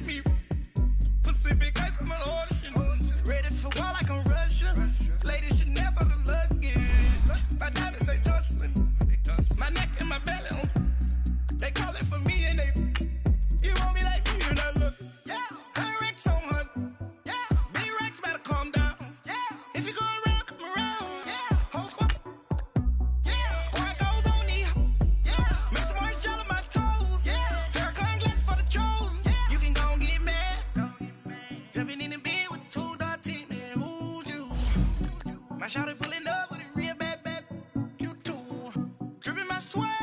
give me Pacific ice, I'm an ocean. Ready for war like I'm Russia. Ladies should never the luggage. My diamonds, they tussling. My neck and my belly. They call it for me and they. You want me like me, you're not looking. Yeah. Her Rex on her. Yeah. B-Rex better calm down. Yeah. If you go around, come around. Yeah. Whole squad. Yeah. Squad goes on me. Yeah. Make some orange gel on my toes. Yeah. Farrakhan glass for the chosen. Yeah. You can go and get mad. Jumping in the bed with the 2-team, man. Who's you? My shawty pulling up with a real bad. You too. Dripping my swag.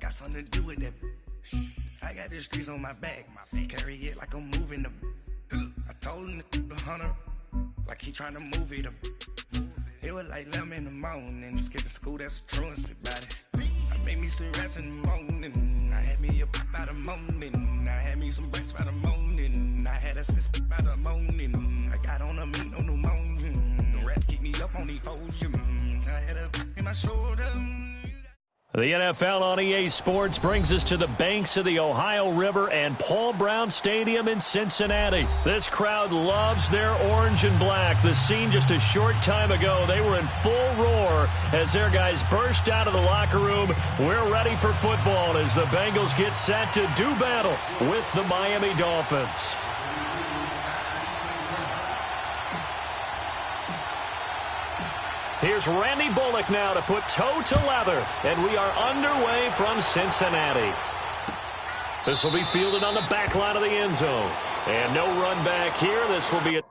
Something to do with that. I got the streets on my back. Carry it like I'm moving the. I told him to 100, like he trying to move it up. It was like 11 in the morning. Skipping school, that's a truancy about it. I made me some rest in the morning. I had me a pop by the morning. I had me some breaks by the morning. I had a six by the morning. I got on a meat on the morning. The rats keep me up on the podium. I had a in my shoulder. The NFL on EA Sports brings us to the banks of the Ohio River and Paul Brown Stadium in Cincinnati. This crowd loves their orange and black. The scene just a short time ago, they were in full roar as their guys burst out of the locker room. We're ready for football as the Bengals get set to do battle with the Miami Dolphins. Here's Randy Bullock now to put toe to leather, and we are underway from Cincinnati. This will be fielded on the back line of the end zone. And no run back here. This will be a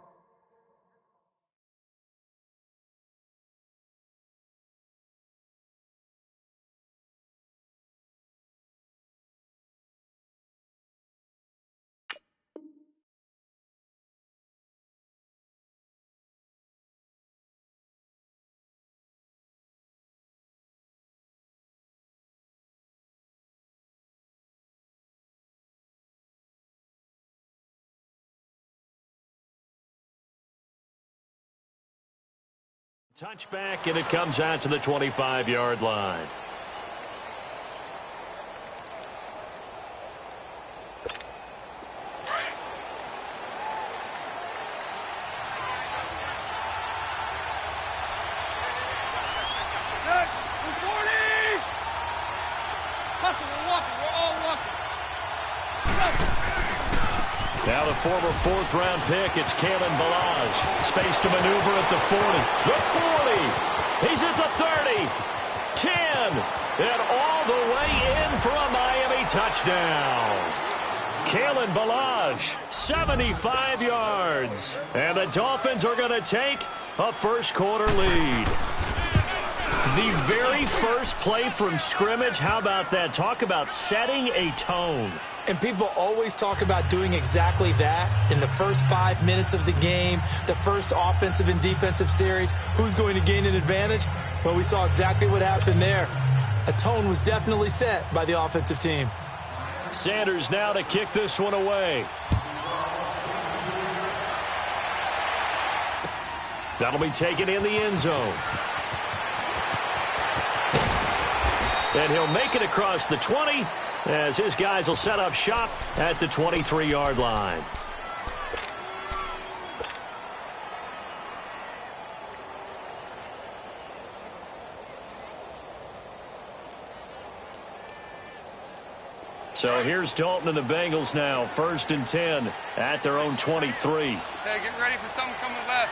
touchback, and it comes out to the 25-yard line. Now the former fourth-round pick, it's Kalen Ballage. Space to maneuver at the 40. The 40. He's at the 30. 10. And all the way in for a Miami touchdown. Kalen Ballage, 75 yards. And the Dolphins are going to take a first-quarter lead. The very first play from scrimmage, how about that? Talk about setting a tone. And people always talk about doing exactly that in the first 5 minutes of the game, the first offensive and defensive series. Who's going to gain an advantage? Well, we saw exactly what happened there. A tone was definitely set by the offensive team. Sanders now to kick this one away. That'll be taken in the end zone. And he'll make it across the 20 as his guys will set up shop at the 23-yard line. So here's Dalton and the Bengals now, 1st and 10 at their own 23. Hey, get ready for something coming left.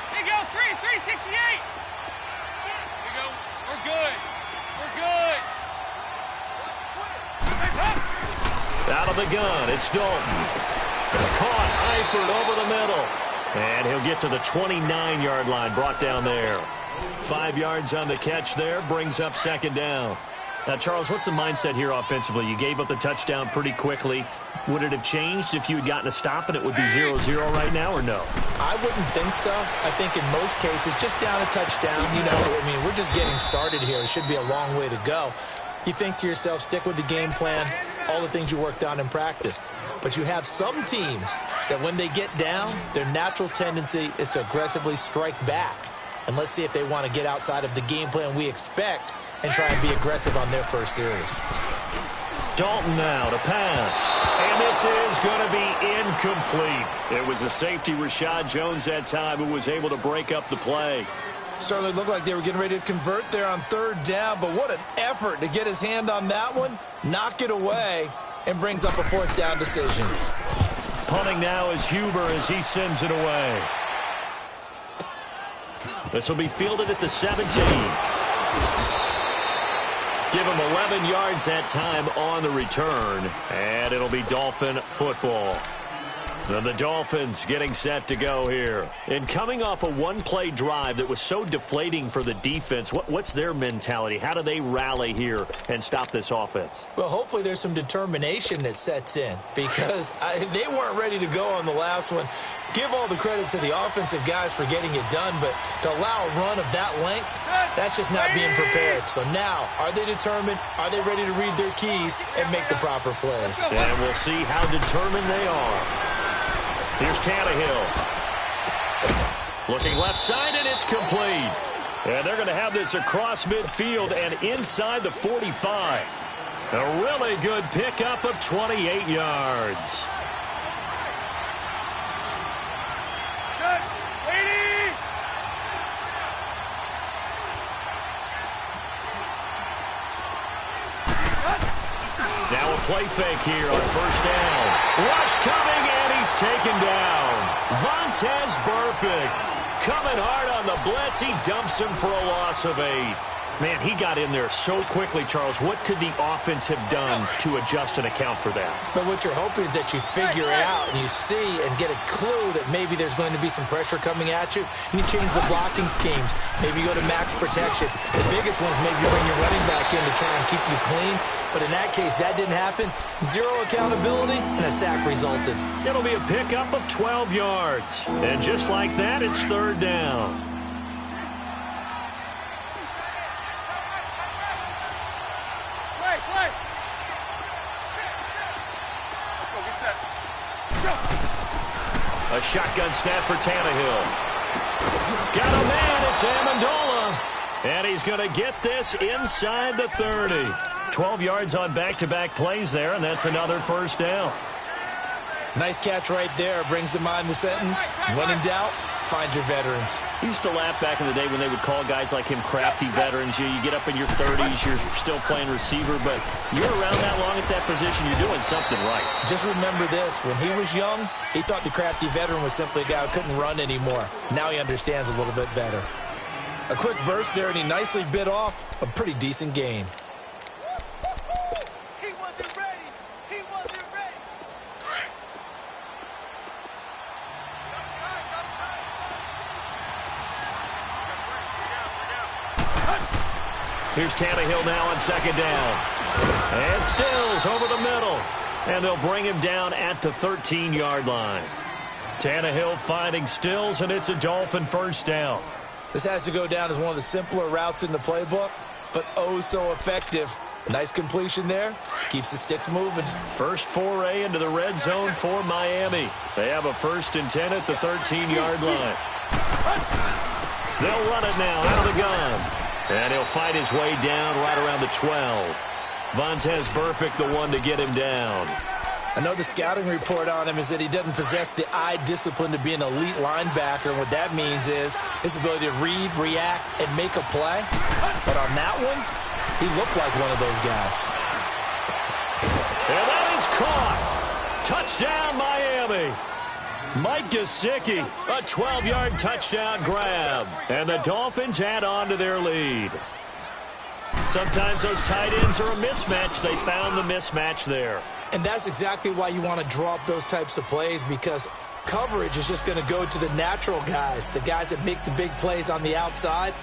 Here you go, 368. Here you go. We're good. We're good. Out of the gun, it's Dalton. Caught, Eifert over the middle. And he'll get to the 29-yard line, brought down there. 5 yards on the catch there, brings up 2nd down. Now, Charles, what's the mindset here offensively? You gave up the touchdown pretty quickly. Would it have changed if you had gotten a stop and it would be 0-0 right now, or no? I wouldn't think so. I think in most cases, just down a touchdown, you know, I mean, we're just getting started here. It should be a long way to go. You think to yourself, stick with the game plan, all the things you worked on in practice. But you have some teams that when they get down, their natural tendency is to aggressively strike back. And let's see if they want to get outside of the game plan we expect and try and be aggressive on their first series. Dalton now to pass. And this is going to be incomplete. It was a safety, Rashad Jones, that time, who was able to break up the play. Certainly looked like they were getting ready to convert there on third down, but what an effort to get his hand on that one, knock it away, and brings up a fourth down decision. Punting now is Huber as he sends it away. This will be fielded at the 17. Give him 11 yards that time on the return, and it'll be Dolphin football. And the Dolphins getting set to go here. And coming off a one-play drive that was so deflating for the defense, what's their mentality? How do they rally here and stop this offense? Well, hopefully there's some determination that sets in because they weren't ready to go on the last one. Give all the credit to the offensive guys for getting it done, but to allow a run of that length, that's just not being prepared. So now, are they determined? Are they ready to read their keys and make the proper plays? And we'll see how determined they are. Here's Tannehill. Looking left side, and it's complete. And they're going to have this across midfield and inside the 45. A really good pickup of 28 yards. Good. Lady! Now a play fake here on first down. Rush coming, and he's taken down. Vontaze Burfict coming hard on the blitz. He dumps him for a loss of 8. Man, he got in there so quickly, Charles. What could the offense have done to adjust and account for that? But what you're hoping is that you figure it out and you see and get a clue that maybe there's going to be some pressure coming at you, and you change the blocking schemes. Maybe you go to max protection. The biggest one is maybe you bring your running back in to try and keep you clean. But in that case, that didn't happen. Zero accountability, and a sack resulted. It'll be a pickup of 12 yards. And just like that, it's third down. A shotgun snap for Tannehill. Got a man, it's Amendola. And he's going to get this inside the 30. 12 yards on back-to-back plays there, and that's another first down. Nice catch right there. Brings to mind the sentence, when in doubt, find your veterans. I used to laugh back in the day when they would call guys like him crafty veterans. You get up in your 30s, you're still playing receiver, but you're around that long at that position, you're doing something right. Just remember this. When he was young, he thought the crafty veteran was simply a guy who couldn't run anymore. Now he understands a little bit better. A quick burst there, and he nicely bit off a pretty decent gain. He wasn't ready. He wasn't ready. Here's Tannehill now on second down. And Stills over the middle. And they'll bring him down at the 13-yard line. Tannehill finding Stills, and it's a Dolphin first down. This has to go down as one of the simpler routes in the playbook, but oh so effective. Nice completion there. Keeps the sticks moving. First foray into the red zone for Miami. They have a 1st and 10 at the 13-yard line. They'll run it now out of the gun. And he'll fight his way down right around the 12. Vontaze Burfict the one to get him down. I know the scouting report on him is that he doesn't possess the eye discipline to be an elite linebacker. And what that means is his ability to read, react, and make a play. But on that one, he looked like one of those guys. And that is caught. Touchdown, Miami. Mike Gesicki, a 12-yard touchdown grab. And the Dolphins add on to their lead. Sometimes those tight ends are a mismatch. They found the mismatch there. And that's exactly why you want to draw up those types of plays, because coverage is just going to go to the natural guys, the guys that make the big plays on the outside.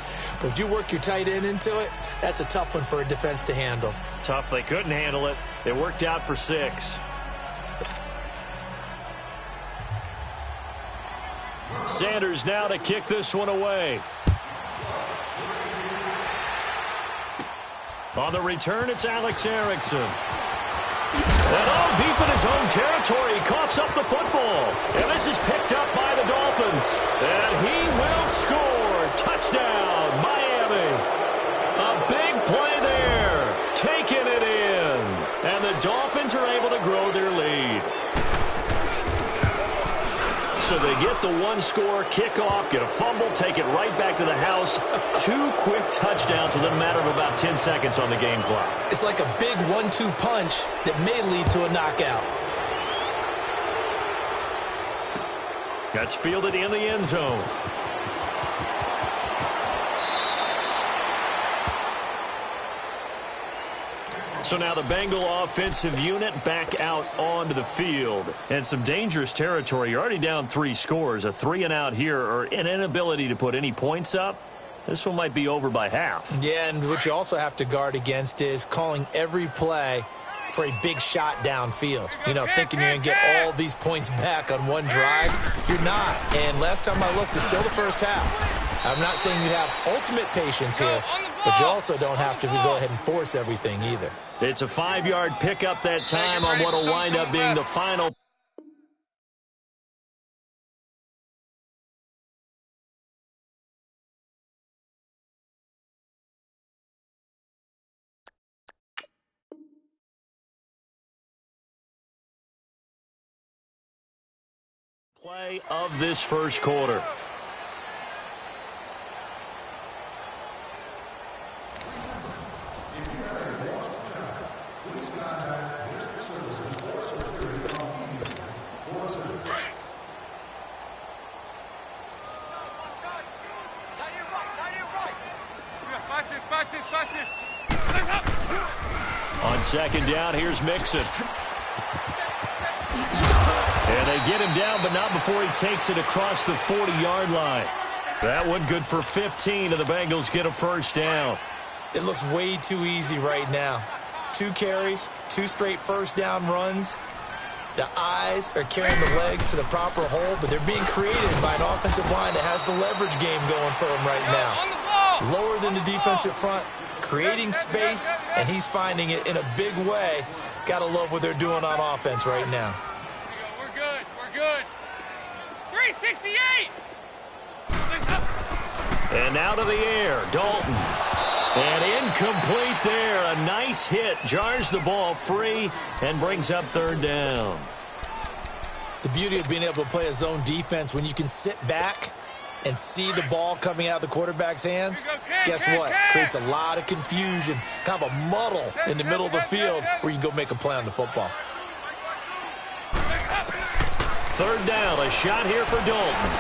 But if you work your tight end into it, that's a tough one for a defense to handle. Tough. They couldn't handle it. It worked out for 6. Sanders now to kick this one away. On the return, it's Alex Erickson. And all deep in his own territory, he coughs up the football. And this is picked up by the Dolphins. And he will score. Touchdown, Miami. A big play there. Taking it in. And the Dolphins are able to grow their lead. So they get the one-score kickoff, get a fumble, take it right back to the house. 2 quick touchdowns within a matter of about 10 seconds on the game clock. It's like a big 1-2 punch that may lead to a knockout. That's fielded in the end zone. So now the Bengal offensive unit back out onto the field. And some dangerous territory. You're already down 3 scores. A 3-and-out here or an inability to put any points up. This one might be over by half. Yeah, and what you also have to guard against is calling every play for a big shot downfield. You know, thinking you're going to get all these points back on one drive. You're not. And last time I looked, it's still the first half. I'm not saying you have ultimate patience here, but you also don't have to go ahead and force everything either. It's a 5-yard pickup that time on what will wind up being the final. Play of this first quarter. On second down, here's Mixon. And they get him down, but not before he takes it across the 40-yard line. That one good for 15, and the Bengals get a first down. It looks way too easy right now. 2 carries, 2 straight first down runs. The eyes are carrying the legs to the proper hole, but they're being created by an offensive line that has the leverage game going for them right now. Lower than the defensive front, creating space, and he's finding it in a big way. Got to love what they're doing on offense right now. We're good. We're good. 368. And out of the air, Dalton. And incomplete there. A nice hit. Jars the ball free and brings up third down. The beauty of being able to play a zone defense when you can sit back and see the ball coming out of the quarterback's hands, guess what? Creates a lot of confusion, kind of a muddle in the middle of the field where you can go make a play on the football. Third down, a shot here for Dalton.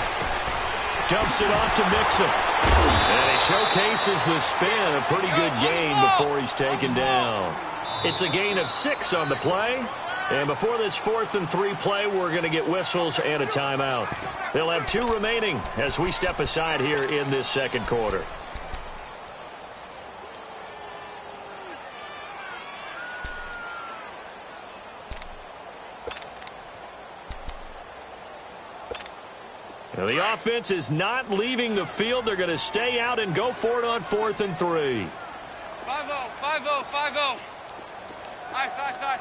Dumps it off to Mixon. And he showcases the spin, a pretty good gain before he's taken down. It's a gain of 6 on the play. And before this 4th and 3 play, we're going to get whistles and a timeout. They'll have 2 remaining as we step aside here in this second quarter. Now the offense is not leaving the field. They're going to stay out and go for it on 4th and 3. 5-0, 5-0, 5-0. High.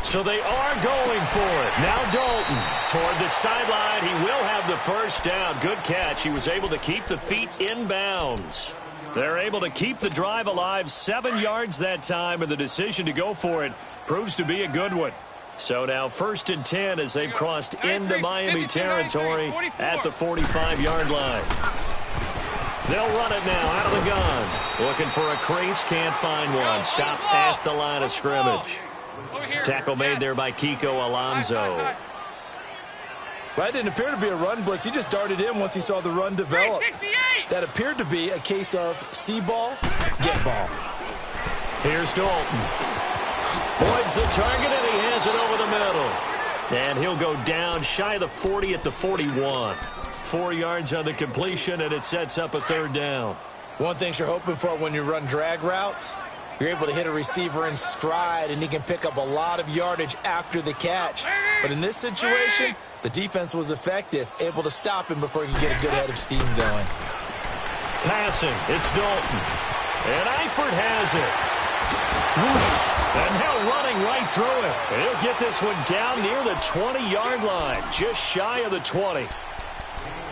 So they are going for it. Now Dalton toward the sideline. He will have the first down. Good catch. He was able to keep the feet in bounds. They're able to keep the drive alive. 7 yards that time, and the decision to go for it proves to be a good one. So now 1st and 10 as they've crossed into Miami territory at the 45-yard line. They'll run it now out of the gun. Looking for a crease, can't find one. Stopped at the line of scrimmage. Tackle made there by Kiko Alonso. Well, that didn't appear to be a run blitz. He just darted in once he saw the run develop. That appeared to be a case of see ball, get ball. Here's Dalton. Boyd's the target, and he has it over the middle. And he'll go down shy of the 40 at the 41. 4 yards on the completion, and it sets up a third down. One thing you're hoping for when you run drag routes, you're able to hit a receiver in stride, and he can pick up a lot of yardage after the catch. But in this situation, the defense was effective, able to stop him before he could get a good head of steam going. Passing, it's Dalton. And Eifert has it. Whoosh. And now running right through it. And he'll get this one down near the 20-yard line, just shy of the 20.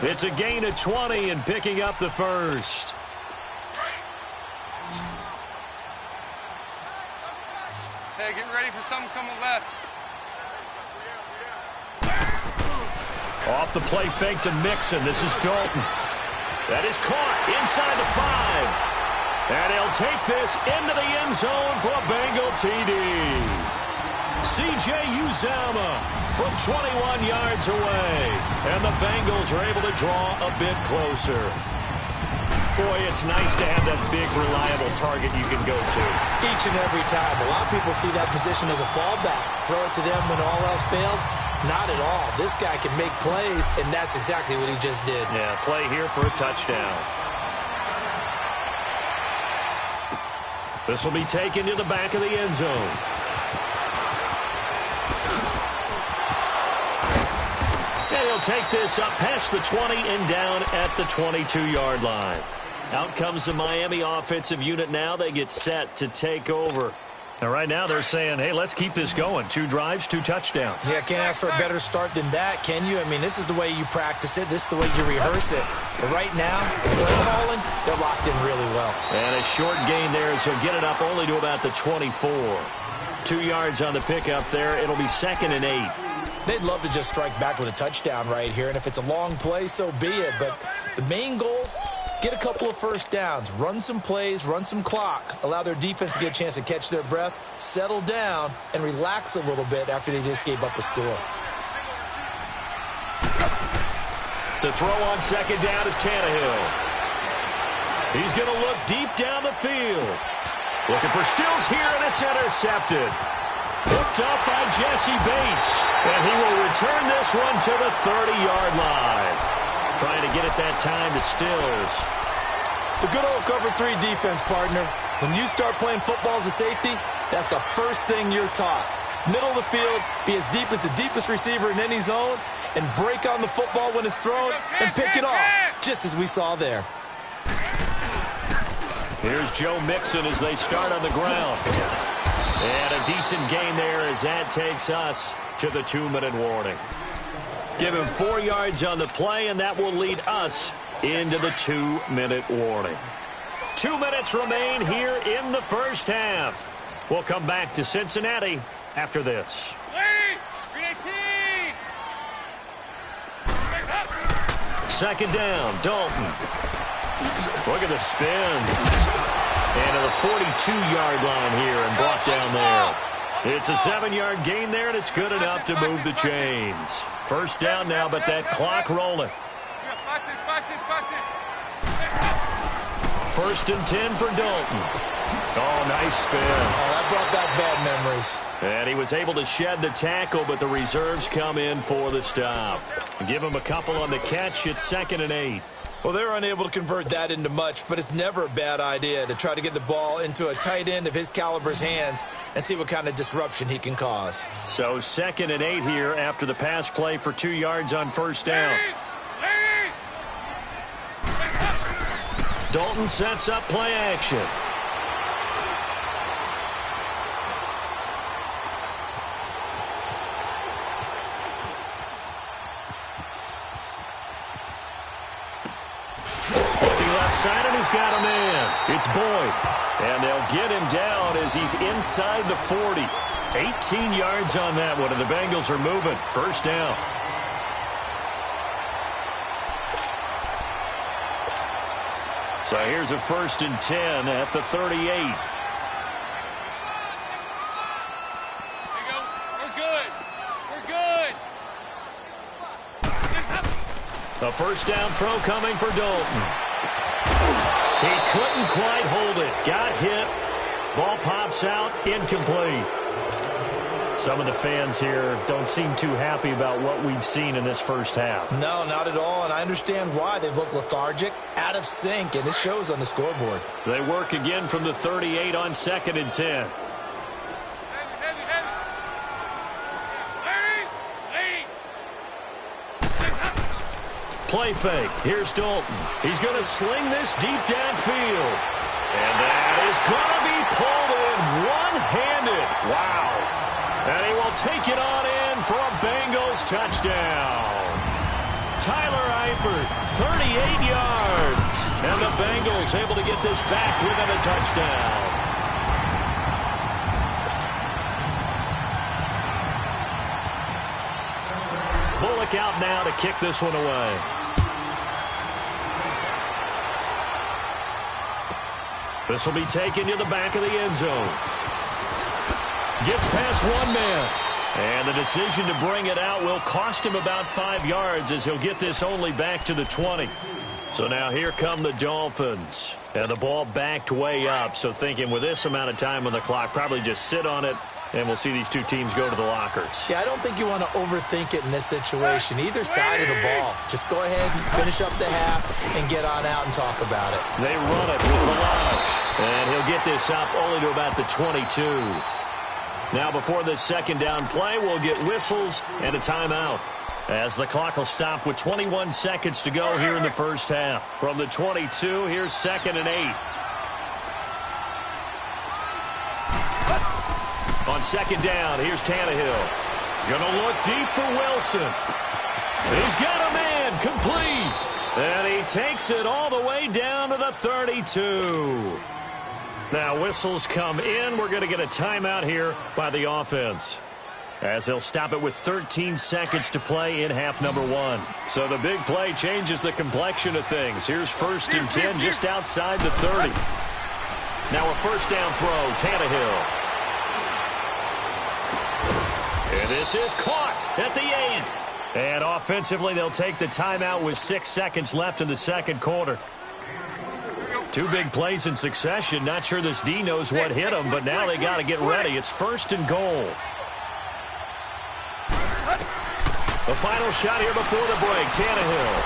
It's a gain of 20 and picking up the first. Hey, get ready for something coming left. Off the play fake to Mixon. This is Dalton. That is caught inside the 5. And he'll take this into the end zone for a Bengal TD. C.J. Uzama from 21 yards away. And the Bengals are able to draw a bit closer. Boy, it's nice to have that big, reliable target you can go to. Each and every time. A lot of people see that position as a fallback. Throw it to them when all else fails. Not at all. This guy can make plays, and that's exactly what he just did. Yeah, play here for a touchdown. This will be taken to the back of the end zone. And he'll take this up past the 20 and down at the 22-yard line. Out comes the Miami offensive unit now. They get set to take over. And right now they're saying, hey, let's keep this going. 2 drives, 2 touchdowns. Yeah, can't ask for a better start than that, can you? I mean, this is the way you practice it. This is the way you rehearse it. But right now, play calling, they're locked in really well. And a short gain there as he'll get it up only to about the 24. 2 yards on the pickup there. It'll be 2nd and 8. They'd love to just strike back with a touchdown right here. And if it's a long play, so be it. But the main goal, get a couple of first downs, run some plays, run some clock, allow their defense to get a chance to catch their breath, settle down, and relax a little bit after they just gave up a score. To throw on 2nd down is Tannehill. He's going to look deep down the field. Looking for Stills here, and it's intercepted. Hooked up by Jesse Bates. And he will return this one to the 30-yard line. Trying to get it that time to Stills. The good old cover 3 defense, partner. When you start playing football as a safety, that's the first thing you're taught. Middle of the field, be as deep as the deepest receiver in any zone, and break on the football when it's thrown and pick it off, just as we saw there. Here's Joe Mixon as they start on the ground. And a decent gain there as that takes us to the 2-minute warning. Give him 4 yards on the play, and that will lead us into the 2-minute warning. 2 minutes remain here in the first half. We'll come back to Cincinnati after this. 2nd down, Dalton. Look at the spin. And to the 42-yard line here and brought down there. It's a 7-yard gain there, and it's good enough to move the chains. First down now, but that clock rolling. 1st and 10 for Dalton. Oh, nice spin. Oh, that brought back bad memories. And he was able to shed the tackle, but the reserves come in for the stop. Give him a couple on the catch. It's 2nd and 8. Well, they're unable to convert that into much, but it's never a bad idea to try to get the ball into a tight end of his caliber's hands and see what kind of disruption he can cause. So 2nd and 8 here after the pass play for 2 yards on first down. Dalton sets up play action. Side, and he's got a man. It's Boyd. And they'll get him down as he's inside the 40. 18 yards on that one, and the Bengals are moving. First down. So here's a 1st and 10 at the 38. A first down throw coming for Dalton. He couldn't quite hold it. Got hit. Ball pops out. Incomplete. Some of the fans here don't seem too happy about what we've seen in this first half. No, not at all, and I understand why. They've looked lethargic, out of sync, and it shows on the scoreboard. They work again from the 38 on 2nd and 10. Play fake. Here's Dalton. He's going to sling this deep downfield. And that is going to be pulled in one-handed. Wow. And he will take it on in for a Bengals touchdown. Tyler Eifert, 38 yards. And the Bengals able to get this back within a touchdown. Bullock out now to kick this one away. This will be taken to the back of the end zone. Gets past one man. And the decision to bring it out will cost him about 5 yards as he'll get this only back to the 20. So now here come the Dolphins. And the ball backed way up. So thinking with this amount of time on the clock, probably just sit on it. And we'll see these two teams go to the lockers. Yeah, I don't think you want to overthink it in this situation. Either side of the ball. Just go ahead, finish up the half, and get on out and talk about it. They run it with Balaj. And he'll get this up only to about the 22. Now before this second down play, we'll get whistles and a timeout. As the clock will stop with 21 seconds to go here in the first half. From the 22, here's 2nd and 8. On second down, here's Tannehill. Gonna look deep for Wilson. He's got a man, complete. And he takes it all the way down to the 32. Now whistles come in. We're going to get a timeout here by the offense, as they'll stop it with 13 seconds to play in half number 1. So the big play changes the complexion of things. Here's 1st and 10 just outside the 30. Now a first down throw, Tannehill. And this is caught at the 8. And offensively, they'll take the timeout with 6 seconds left in the second quarter. 2 big plays in succession. Not sure this D knows what hit them, but now they got to get ready. It's 1st and goal. The final shot here before the break. Tannehill.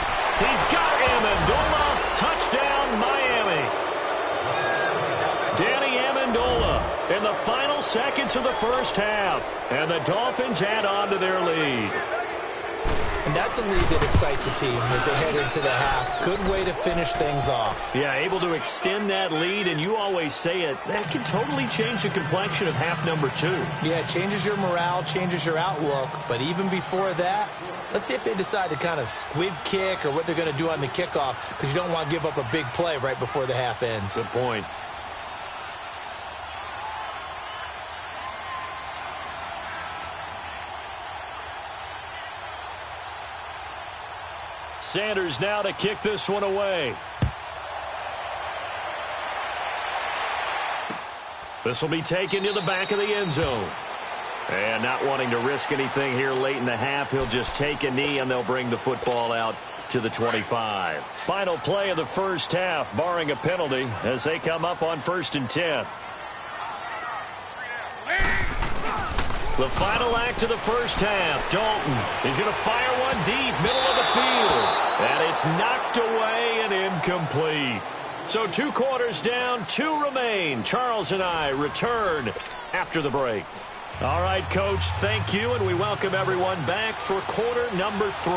He's got Amendola. Touchdown, Miami. Danny Amendola in the final seconds of the first half. And the Dolphins add on to their lead. And that's a lead that excites a team as they head into the half. Good way to finish things off. Yeah, able to extend that lead, and you always say it, that can totally change the complexion of half number 2. Yeah, it changes your morale, changes your outlook. But even before that, let's see if they decide to kind of squib kick or what they're going to do on the kickoff, because you don't want to give up a big play right before the half ends. Good point. Sanders now to kick this one away. This will be taken to the back of the end zone. And not wanting to risk anything here late in the half, he'll just take a knee and they'll bring the football out to the 25. Final play of the first half, barring a penalty, as they come up on 1st and 10. The final act of the first half. Dalton is going to fire one deep, middle of the field. And it's knocked away and incomplete. So 2 quarters down, 2 remain. Charles and I return after the break. All right, Coach, thank you, and we welcome everyone back for quarter number 3.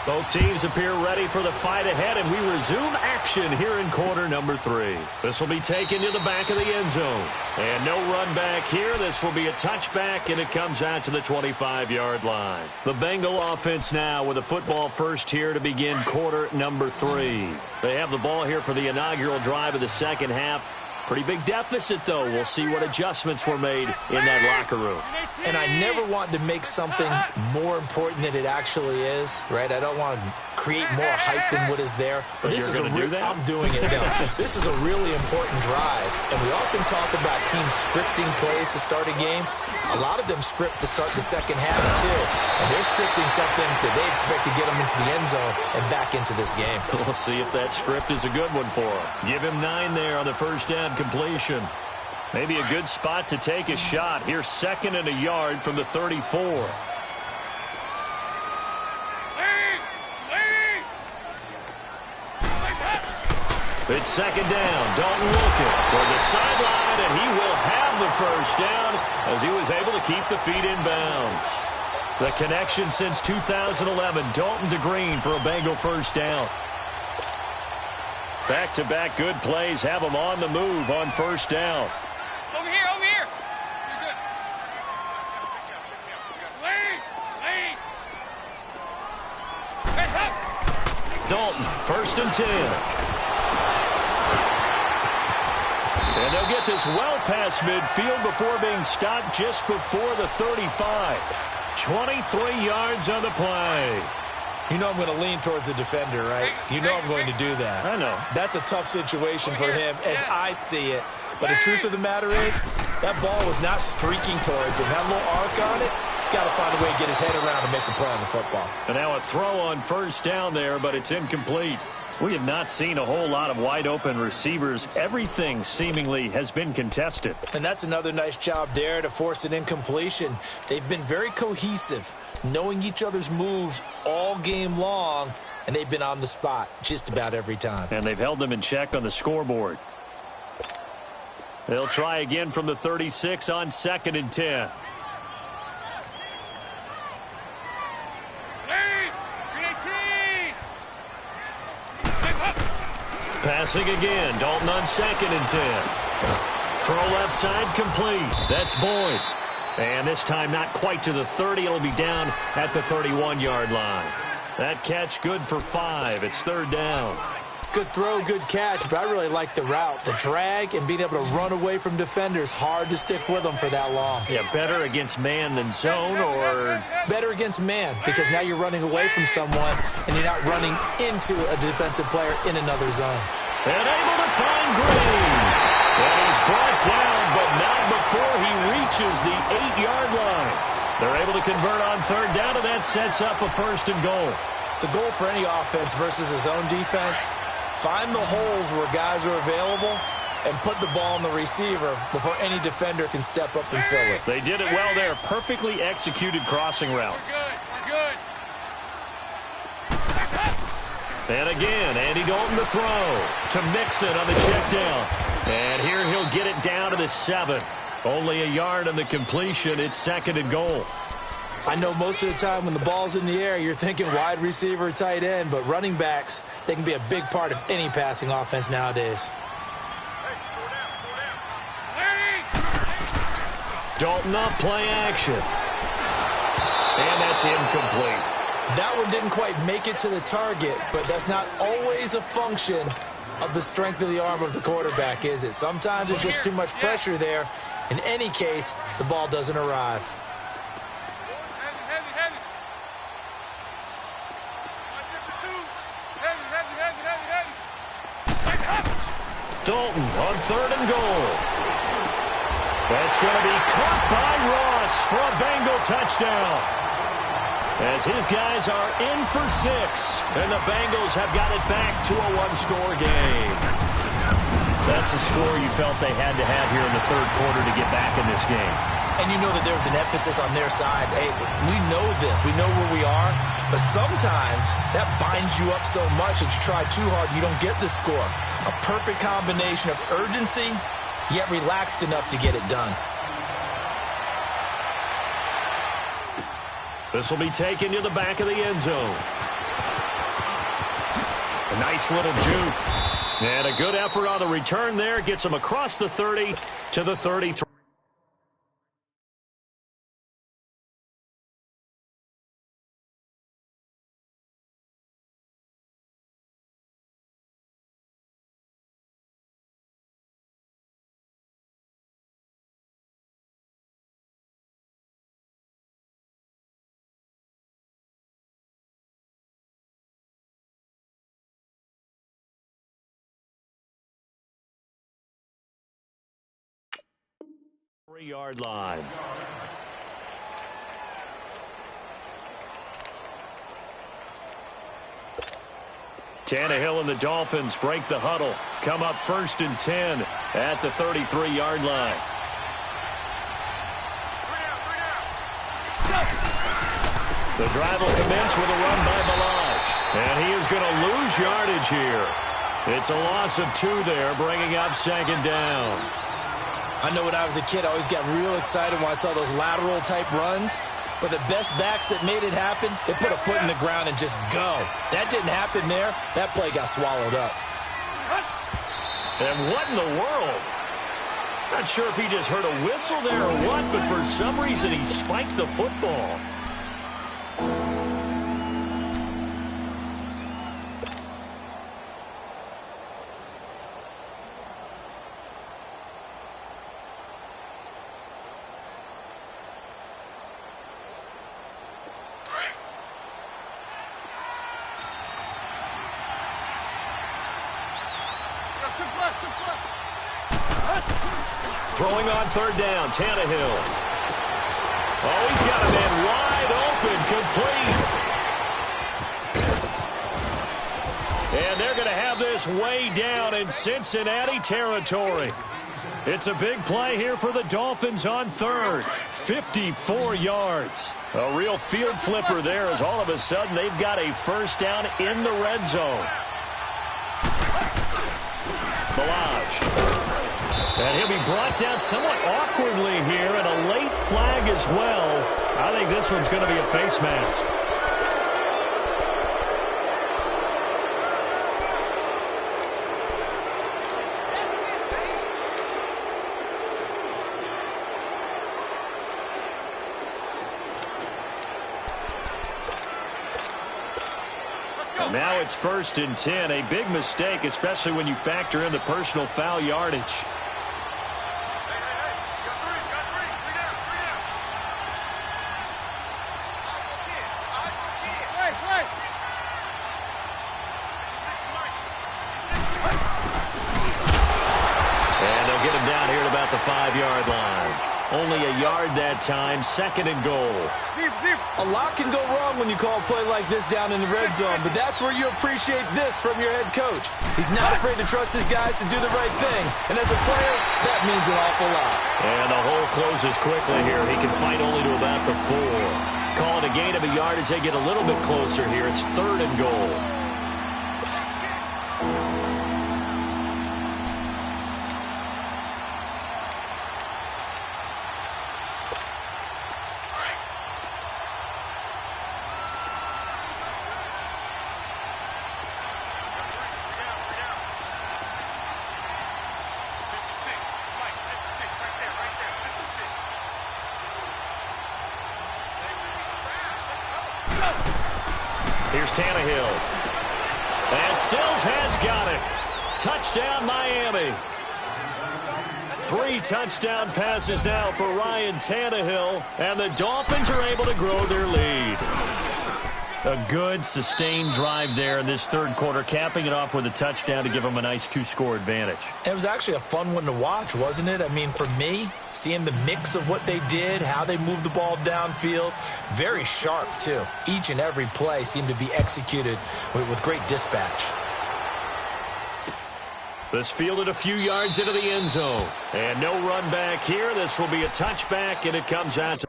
Both teams appear ready for the fight ahead, and we resume action here in quarter number 3. This will be taken to the back of the end zone. And no run back here. This will be a touchback, and it comes out to the 25-yard line. The Bengal offense now with a football first here to begin quarter number 3. They have the ball here for the inaugural drive of the second half. Pretty big deficit, though. We'll see what adjustments were made in that locker room. And I never want to make something more important than it actually is, right? I don't want to create more hype than what is there. But this is I'm doing it now. This is a really important drive. And we often talk about teams scripting plays to start a game. A lot of them script to start the second half, too. And they're scripting something that they expect to get them into the end zone and back into this game. We'll see if that script is a good one for them. Give him 9 there on the first down completion. Maybe a good spot to take a shot. Here's 2nd and a yard from the 34. It's 2nd down. Dalton looking toward the sideline, and he will have the first down as he was able to keep the feet in bounds. The connection since 2011, Dalton to Green for a Bengal first down. Back-to-back good plays have him on the move on first down. Over here, over here. You're good. Lead, lead. Hey, up. First and 10. And they'll get this well past midfield before being stopped just before the 35. 23 yards on the play. You know I'm going to lean towards the defender, right? You know I'm going to do that. I know. That's a tough situation for him as I see it. But the truth of the matter is, that ball was not streaking towards him. That little arc on it, he's got to find a way to get his head around and make a play on the football. And now a throw on first down there, but it's incomplete. We have not seen a whole lot of wide-open receivers. Everything seemingly has been contested. And that's another nice job there to force an incompletion. They've been very cohesive, knowing each other's moves all game long, and they've been on the spot just about every time. And they've held them in check on the scoreboard. They'll try again from the 36 on 2nd and 10. Passing again. Dalton on 2nd and 10. Throw left side complete. That's Boyd. And this time not quite to the 30. It'll be down at the 31-yard line. That catch good for 5. It's 3rd down. Good throw, good catch, but I really like the route. The drag and being able to run away from defenders, hard to stick with them for that long. Yeah, better against man than zone, or? Better against man, because now you're running away from someone and you're not running into a defensive player in another zone. And able to find Green. And he's brought down, but not before he reaches the 8-yard line. They're able to convert on 3rd down, and that sets up a 1st and goal. The goal for any offense versus a zone defense, find the holes where guys are available and put the ball on the receiver before any defender can step up and fill it. They did it well there. Perfectly executed crossing route. We're good. And again, Andy Dalton to throw to Mixon on the check down. And here he'll get it down to the 7. Only a yard on the completion. It's 2nd and goal. I know most of the time when the ball's in the air, you're thinking wide receiver, tight end, but running backs, they can be a big part of any passing offense nowadays. Dalton up, play action. And that's incomplete. That one didn't quite make it to the target, but that's not always a function of the strength of the arm of the quarterback, is it? Sometimes it's just too much pressure there. In any case, the ball doesn't arrive. Dalton on 3rd and goal. That's going to be caught by Ross for a Bengal touchdown. As his guys are in for 6, and the Bengals have got it back to a 1-score game. That's a score you felt they had to have here in the 3rd quarter to get back in this game. And you know that there's an emphasis on their side. Hey, we know this. We know where we are. But sometimes that binds you up so much that you try too hard, you don't get the score. A perfect combination of urgency, yet relaxed enough to get it done. This will be taken to the back of the end zone. A nice little juke. And a good effort on the return there. Gets him across the 30 to the 33. Yard line. Tannehill and the Dolphins break the huddle. Come up 1st and 10 at the 33-yard line. The drive will commence with a run by Balaj. And he is going to lose yardage here. It's a loss of 2 there, bringing up 2nd down. I know when I was a kid, I always got real excited when I saw those lateral-type runs. But the best backs that made it happen, they put a foot in the ground and just go. That didn't happen there. That play got swallowed up. And what in the world? Not sure if he just heard a whistle there or what, but for some reason he spiked the football. Throwing on third down, Tannehill. Oh, he's got a man wide open, complete. And they're going to have this way down in Cincinnati territory. It's a big play here for the Dolphins on third. 54 yards. A real field flipper there as all of a sudden they've got a first down in the red zone. Balaj. And he'll be brought down somewhat awkwardly here, and a late flag as well. I think this one's going to be a face mask. Now it's 1st and 10, a big mistake, especially when you factor in the personal foul yardage. And they'll get him down here at about the 5-yard line. Only a yard that time, 2nd and goal. A lot can go wrong when you call a play like this down in the red zone, but that's where you appreciate this from your head coach. He's not afraid to trust his guys to do the right thing, and as a player, that means an awful lot. And the hole closes quickly here. He can fight only to about the 4. Call it a gain of a yard as they get a little bit closer here. It's 3rd and goal. Here's Tannehill. And Stills has got it. Touchdown, Miami. 3 touchdown passes now for Ryan Tannehill, and the Dolphins are able to grow their lead. A good, sustained drive there in this third quarter, capping it off with a touchdown to give them a nice 2-score advantage. It was actually a fun one to watch, wasn't it? I mean, for me, seeing the mix of what they did, how they moved the ball downfield, very sharp, too. Each and every play seemed to be executed with great dispatch. This fielded a few yards into the end zone. And no run back here. This will be a touchback, and it comes out to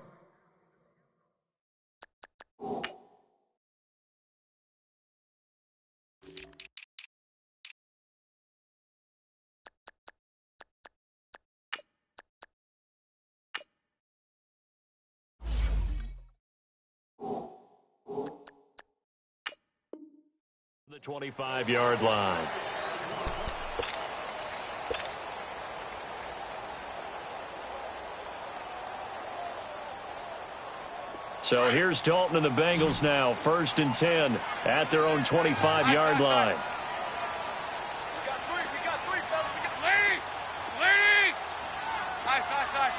the 25-yard line. So here's Dalton and the Bengals now, 1st and 10 at their own 25-yard line. We got three, fellas. Lead! Nice.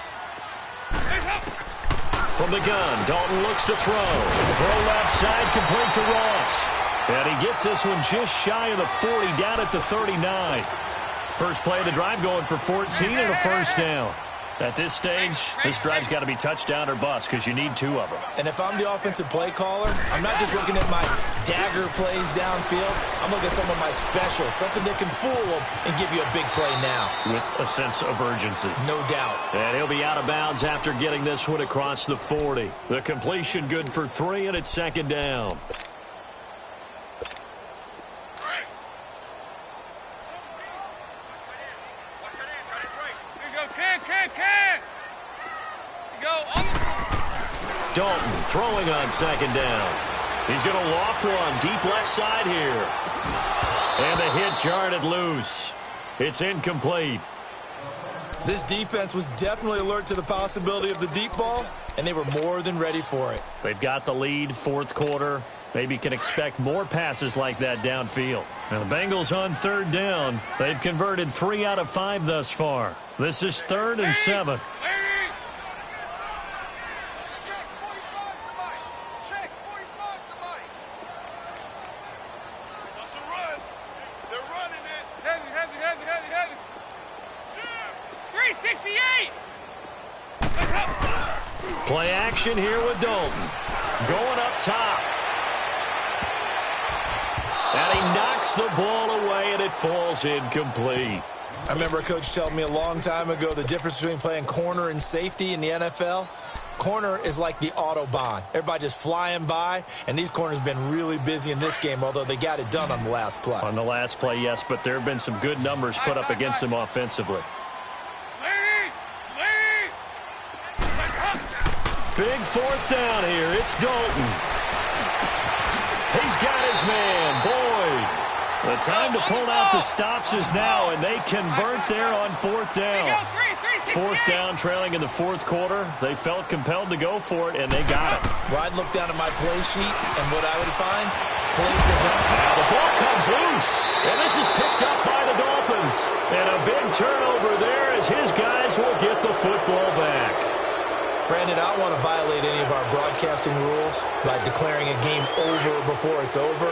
From the gun, Dalton looks to throw left side, complete to Ross. And he gets this one just shy of the 40, down at the 39. First play of the drive going for 14 and a first down. At this stage, this drive's got to be touchdown or bust because you need 2 of them. And if I'm the offensive play caller, I'm not just looking at my dagger plays downfield. I'm looking at some of my specials, something that can fool them and give you a big play now. With a sense of urgency. No doubt. And he'll be out of bounds after getting this one across the 40. The completion good for 3, and it's 2nd down. Dalton throwing on 2nd down. He's going to loft one deep left side here. And the hit jarred it loose. It's incomplete. This defense was definitely alert to the possibility of the deep ball, and they were more than ready for it. They've got the lead, 4th quarter. Maybe can expect more passes like that downfield. Now the Bengals on 3rd down. They've converted 3 out of 5 thus far. This is 3rd and 7. Heavy. Play action here with Dalton. Going up top. And he knocks the ball away, and it falls incomplete. I remember a coach telling me a long time ago the difference between playing corner and safety in the NFL. Corner is like the Autobahn. Everybody just flying by, and these corners have been really busy in this game, although they got it done on the last play. On the last play, yes, but there have been some good numbers put up against them offensively. Big fourth down here. It's Dalton. He's got his man, Boyd. The time to pull out the stops is now, and they convert there on fourth down. Fourth down, trailing in the fourth quarter. They felt compelled to go for it, and they got it. Well, I'd look down at my play sheet, and what I would find, plays it down. Now the ball comes loose, and this is picked up by the Dolphins. And a big turnover there as his guys will get the football back. Brandon, I don't want to violate any of our broadcasting rules by declaring a game over before it's over,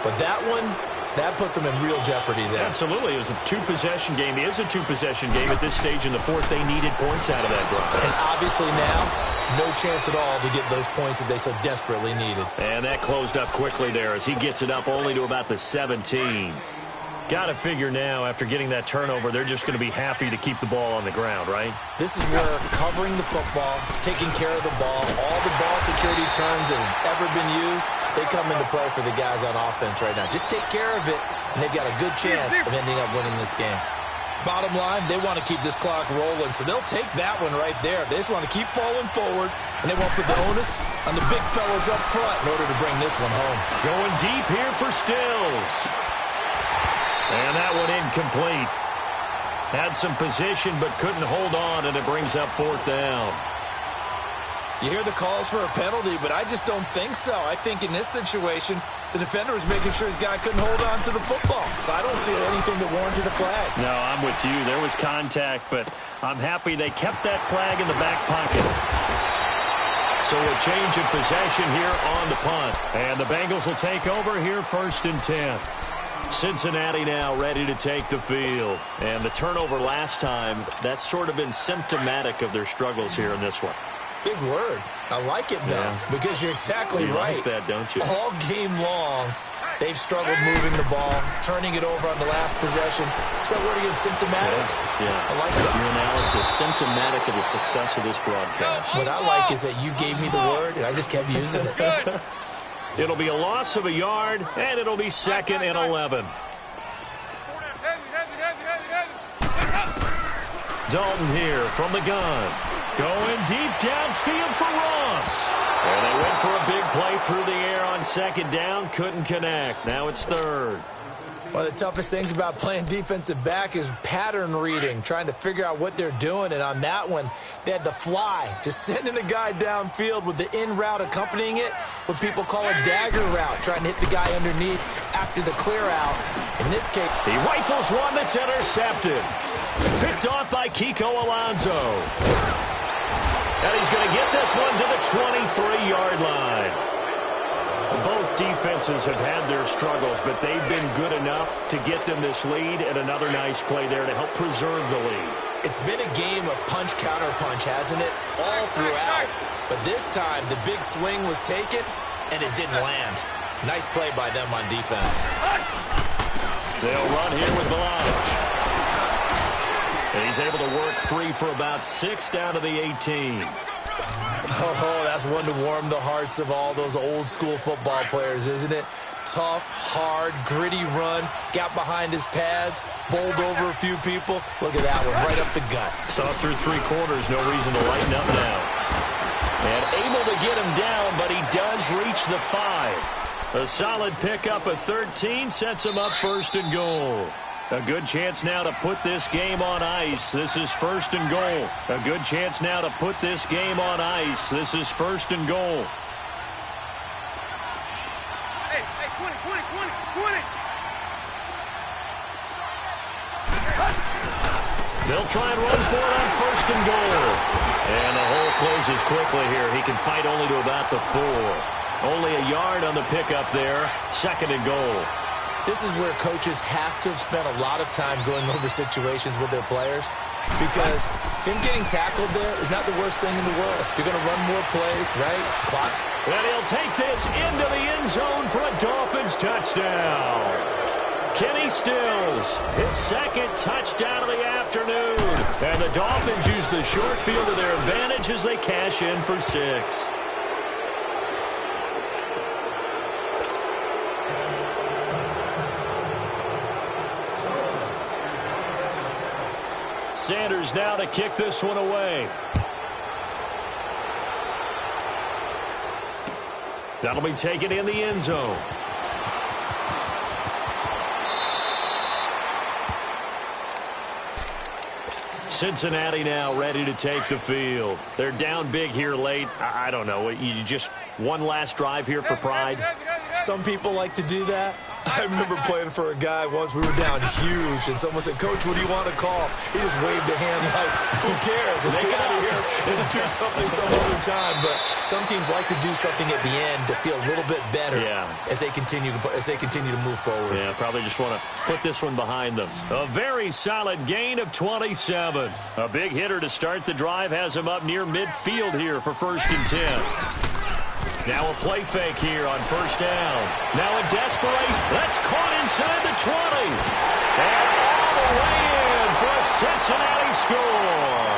but that one, that puts them in real jeopardy there. Absolutely. It was a two-possession game. It is a two-possession game at this stage in the fourth. They needed points out of that drive. And obviously now, no chance at all to get those points that they so desperately needed. And that closed up quickly there as he gets it up only to about the 17. Got to figure now, after getting that turnover, they're just going to be happy to keep the ball on the ground, right? This is where covering the football, taking care of the ball, all the ball security terms that have ever been used, they come into play for the guys on offense right now. Just take care of it, and they've got a good chance of ending up winning this game. Bottom line, they want to keep this clock rolling, so they'll take that one right there. They just want to keep falling forward, and they won't put the onus on the big fellas up front in order to bring this one home. Going deep here for Stills. And that one incomplete. Had some position but couldn't hold on, and it brings up fourth down. You hear the calls for a penalty, but I just don't think so. I think in this situation, the defender was making sure his guy couldn't hold on to the football. So I don't see anything that warranted a flag. No, I'm with you. There was contact, but I'm happy they kept that flag in the back pocket. So a change of possession here on the punt. And the Bengals will take over here, 1st and 10. Cincinnati now ready to take the field. And the turnover last time, that's sort of been symptomatic of their struggles here in this one. Big word. I like it, though, because you're exactly right. You like that, don't you? All game long, they've struggled moving the ball, turning it over on the last possession. Is that word again, symptomatic? Yeah. I like that. Your analysis, symptomatic of the success of this broadcast. What I like is that you gave me the word, and I just kept using it. It'll be a loss of a yard, and it'll be 2nd and 11. Dalton here from the gun. Going deep downfield for Ross. And they went for a big play through the air on 2nd down. Couldn't connect. Now it's 3rd. One of the toughest things about playing defensive back is pattern reading, trying to figure out what they're doing. And on that one, they had the fly, just sending a guy downfield with the in route accompanying it, what people call a dagger route, trying to hit the guy underneath after the clear out. In this case, he rifles one that's intercepted. Picked off by Kiko Alonso. And he's going to get this one to the 23-yard line. Both defenses have had their struggles, but they've been good enough to get them this lead, and another nice play there to help preserve the lead. It's been a game of punch-counter-punch, hasn't it? All throughout. But this time, the big swing was taken, and it didn't land. Nice play by them on defense. They'll run here with Balaj. And he's able to work free for about 6 down to the 18. Oh, that's one to warm the hearts of all those old-school football players, isn't it? Tough, hard, gritty run, got behind his pads, bowled over a few people. Look at that one, right up the gut. Saw through 3 quarters, no reason to lighten up now. And able to get him down, but he does reach the 5. A solid pickup of 13 sets him up 1st and goal. A good chance now to put this game on ice. This is 1st and goal. A good chance now to put this game on ice. This is 1st and goal. Hey, 20. They'll try and run for it on 1st and goal. And the hole closes quickly here. He can fight only to about the 4. Only a yard on the pickup there. 2nd and goal. This is where coaches have to have spent a lot of time going over situations with their players. because him getting tackled there is not the worst thing in the world. You're going to run more plays, right? Clocks. And he'll take this into the end zone for a Dolphins touchdown. Kenny Stills, his second touchdown of the afternoon. And the Dolphins use the short field to their advantage as they cash in for 6. Sanders now to kick this one away. That'll be taken in the end zone. Cincinnati now ready to take the field. They're down big here late. I don't know. You just one last drive here for pride? Some people like to do that. I remember playing for a guy once. We were down huge, and someone said, "Coach, what do you want to call?" He just waved a hand like, "Who cares? Let's get out of here and do something some other time." But some teams like to do something at the end to feel a little bit better as they continue to move forward. Yeah, probably just want to put this one behind them. A very solid gain of 27. A big hitter to start the drive has him up near midfield here for 1st and 10. Now a play fake here on 1st down. Now a desperation. That's caught inside the 20. And all the way in for a Cincinnati score.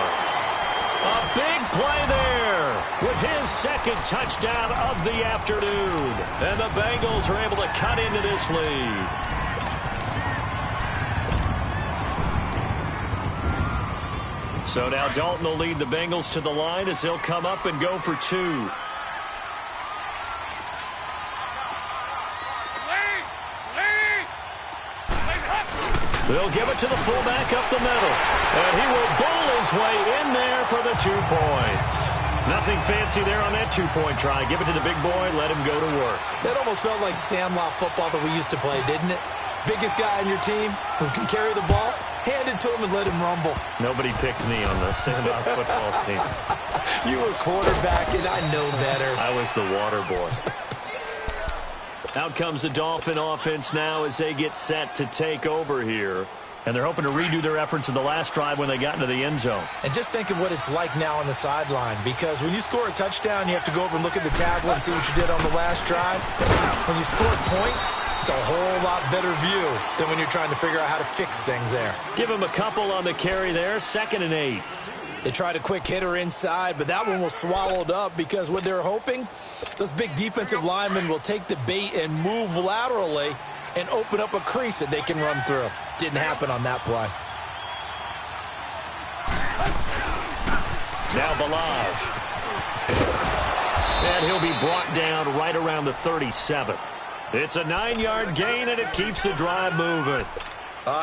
A big play there with his second touchdown of the afternoon. And the Bengals are able to cut into this lead. So now Dalton will lead the Bengals to the line as they'll come up and go for 2. They'll give it to the fullback up the middle. And he will bowl his way in there for the 2 points. Nothing fancy there on that 2-point try. Give it to the big boy, let him go to work. That almost felt like sandlot football that we used to play, didn't it? Biggest guy on your team who can carry the ball, hand it to him and let him rumble. Nobody picked me on the sandlot football team. You were quarterback, and I know better. I was the water boy. Out comes the Dolphin offense now as they get set to take over here. And they're hoping to redo their efforts in the last drive when they got into the end zone. And just think of what it's like now on the sideline, because when you score a touchdown, you have to go over and look at the tablet and see what you did on the last drive. When you score points, it's a whole lot better view than when you're trying to figure out how to fix things there. Give him a couple on the carry there, 2nd and 8. They tried a quick hitter inside, but that one was swallowed up because what they're hoping, those big defensive linemen will take the bait and move laterally and open up a crease that they can run through. Didn't happen on that play. Now Balaj. And he'll be brought down right around the 37. It's a 9-yard gain, and it keeps the drive moving.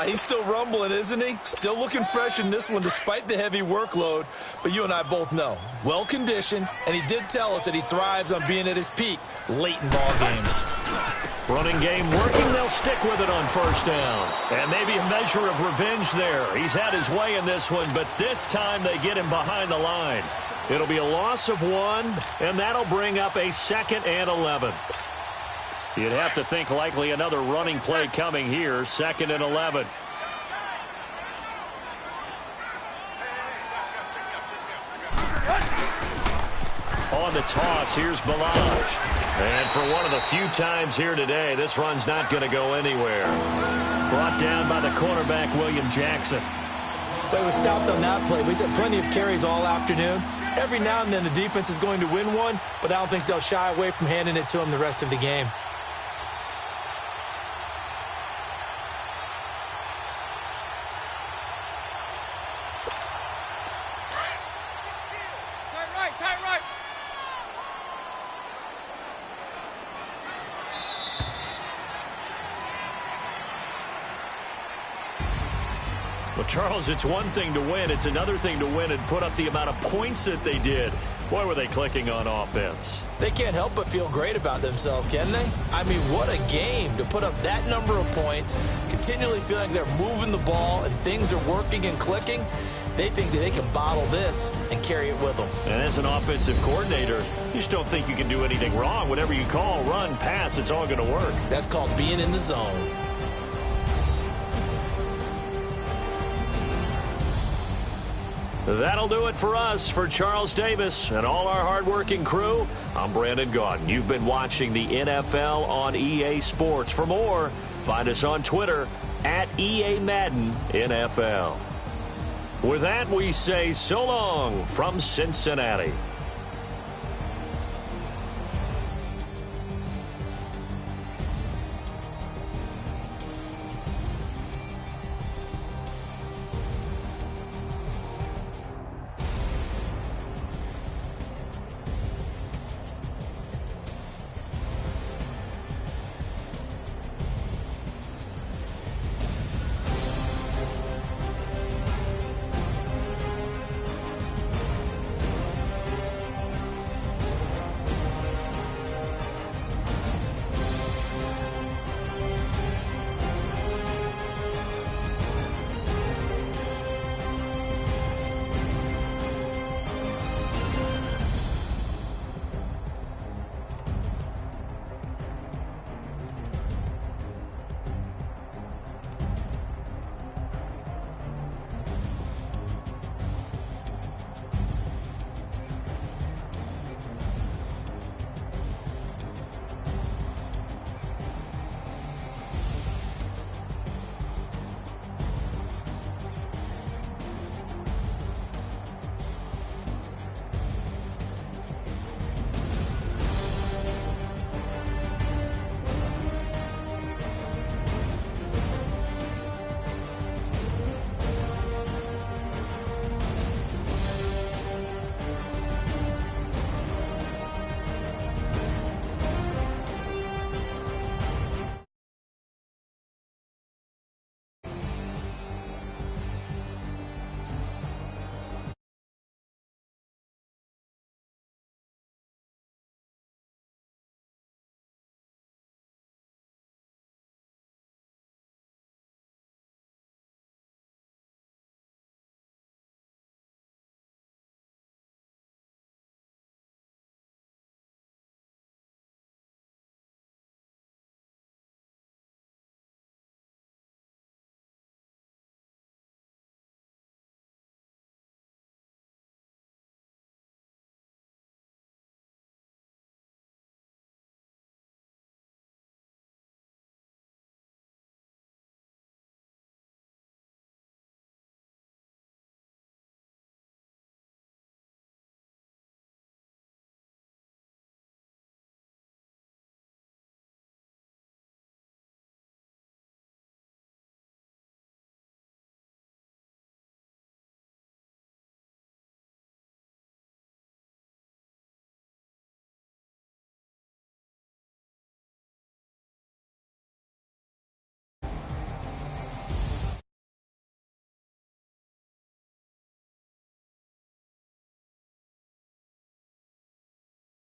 He's still rumbling, isn't he? Still looking fresh in this one despite the heavy workload. But you and I both know, well-conditioned, and he did tell us that he thrives on being at his peak late in ball games. Running game working, they'll stick with it on 1st down. And maybe a measure of revenge there. He's had his way in this one, but this time they get him behind the line. It'll be a loss of 1, and that'll bring up a 2nd and 11. You'd have to think likely another running play coming here, 2nd and 11. On the toss, here's Balaj. And for one of the few times here today, this run's not going to go anywhere. Brought down by the cornerback, William Jackson. But he was stopped on that play. He's had plenty of carries all afternoon. Every now and then the defense is going to win one, but I don't think they'll shy away from handing it to him the rest of the game. Tight right. Well, Charles, it's one thing to win. It's another thing to win and put up the amount of points that they did. Boy, were they clicking on offense. They can't help but feel great about themselves, can they? I mean, what a game to put up that number of points, continually feeling they're moving the ball and things are working and clicking. They think that they can bottle this and carry it with them. And as an offensive coordinator, you just don't think you can do anything wrong. Whatever you call, run, pass, it's all going to work. That's called being in the zone. That'll do it for us. For Charles Davis and all our hardworking crew, I'm Brandon Gaudin. You've been watching the NFL on EA Sports. For more, find us on Twitter at EA Madden NFL. With that, we say so long from Cincinnati.